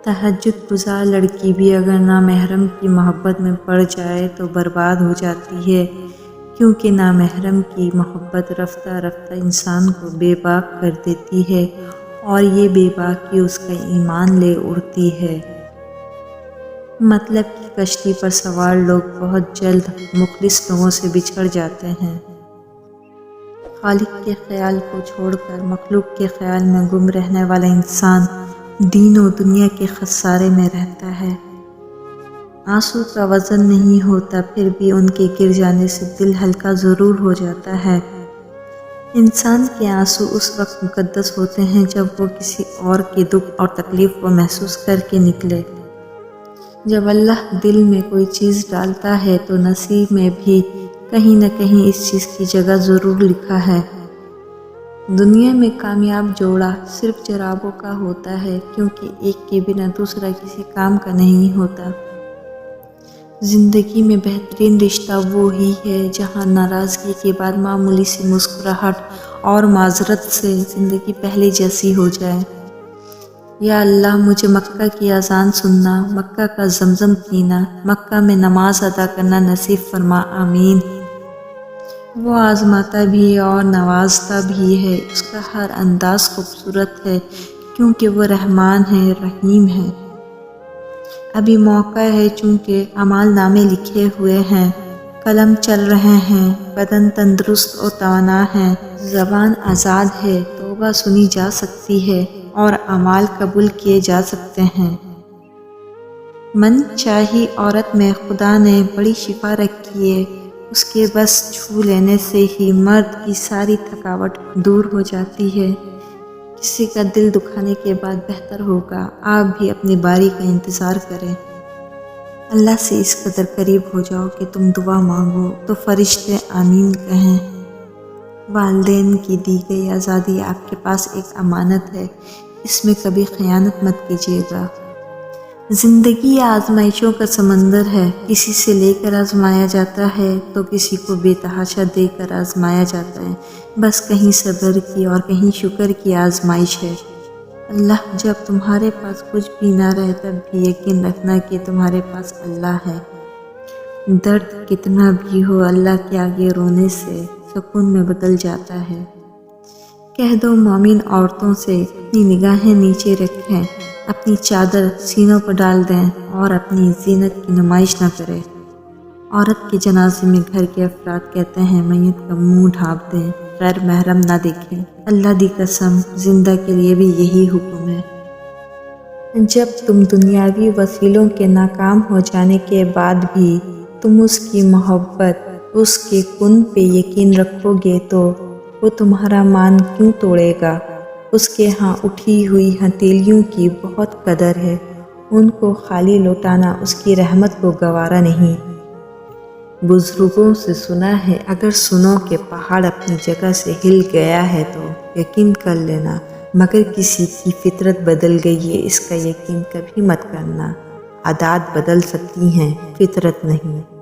تہجد گزار لڑکی بھی اگر نامحرم کی محبت میں پڑ جائے تو برباد ہو جاتی ہے، کیونکہ نامحرم کی محبت رفتہ رفتہ انسان کو بے باک کر دیتی ہے اور یہ بے باکی اس کا ایمان لے اڑتی ہے۔ مطلب کہ کشتی پر سوار لوگ بہت جلد مخلص لوگوں سے بچھڑ جاتے ہیں۔ خالق کے خیال کو چھوڑ کر مخلوق کے خیال میں گم رہنے والا انسان دین و دنیا کے خسارے میں رہتا ہے۔ آنسو کا وزن نہیں ہوتا، پھر بھی ان کے گر جانے سے دل ہلکا ضرور ہو جاتا ہے۔ انسان کے آنسو اس وقت مقدس ہوتے ہیں جب وہ کسی اور کے دکھ اور تکلیف کو محسوس کر کے نکلے۔ جب اللہ دل میں کوئی چیز ڈالتا ہے تو نصیب میں بھی کہیں نہ کہیں اس چیز کی جگہ ضرور لکھا ہے۔ دنیا میں کامیاب جوڑا صرف جرابوں کا ہوتا ہے، کیونکہ ایک کے بنا دوسرا کسی کام کا نہیں ہوتا۔ زندگی میں بہترین رشتہ وہی ہے جہاں ناراضگی کے بعد معمولی سی مسکراہٹ اور معذرت سے زندگی پہلے جیسی ہو جائے۔ یا اللہ، مجھے مکہ کی اذان سننا، مکہ کا زمزم پینا، مکہ میں نماز ادا کرنا نصیب فرما، آمین۔ وہ آزماتا بھی اور نوازتا بھی ہے، اس کا ہر انداز خوبصورت ہے، کیونکہ وہ رحمان ہے، رحیم ہے۔ ابھی موقع ہے چونکہ اعمال نامے لکھے ہوئے ہیں، قلم چل رہے ہیں، بدن تندرست و توانا ہے، زبان آزاد ہے، توبہ سنی جا سکتی ہے اور اعمال قبول کیے جا سکتے ہیں۔ من چاہی عورت میں خدا نے بڑی شفا رکھی ہے، اس کے بس چھو لینے سے ہی مرد کی ساری تھکاوٹ دور ہو جاتی ہے۔ کسی کا دل دکھانے کے بعد بہتر ہوگا آپ بھی اپنی باری کا انتظار کریں۔ اللہ سے اس قدر قریب ہو جاؤ کہ تم دعا مانگو تو فرشتے آمین کہیں۔ والدین کی دی گئی آزادی آپ کے پاس ایک امانت ہے، اس میں کبھی خیانت مت کیجیے گا۔ زندگی آزمائشوں کا سمندر ہے، کسی سے لے کر آزمایا جاتا ہے تو کسی کو بے تحاشا دے کر آزمایا جاتا ہے، بس کہیں صبر کی اور کہیں شکر کی آزمائش ہے۔ اللہ جب تمہارے پاس کچھ بھی نہ رہے تب بھی یقین رکھنا کہ تمہارے پاس اللہ ہے۔ درد کتنا بھی ہو اللہ کے آگے رونے سے سکون میں بدل جاتا ہے۔ کہہ دو مومن عورتوں سے اپنی نگاہیں نیچے رکھیں، اپنی چادر سینوں پر ڈال دیں اور اپنی زینت کی نمائش نہ کریں۔ عورت کے جنازے میں گھر کے افراد کہتے ہیں میت کا منہ ڈھانپ دیں، غیر محرم نہ دیکھیں۔ اللہ دی قسم زندہ کے لیے بھی یہی حکم ہے۔ جب تم دنیاوی وسیلوں کے ناکام ہو جانے کے بعد بھی تم اس کی محبت، اس کے کن پہ یقین رکھو گے تو وہ تمہارا مان کیوں توڑے گا؟ اس کے ہاں اٹھی ہوئی ہتھیلیوں کی بہت قدر ہے، ان کو خالی لوٹانا اس کی رحمت کو گوارا نہیں۔ بزرگوں سے سنا ہے اگر سنو کہ پہاڑ اپنی جگہ سے ہل گیا ہے تو یقین کر لینا، مگر کسی کی فطرت بدل گئی ہے اس کا یقین کبھی مت کرنا۔ عادات بدل سکتی ہیں، فطرت نہیں۔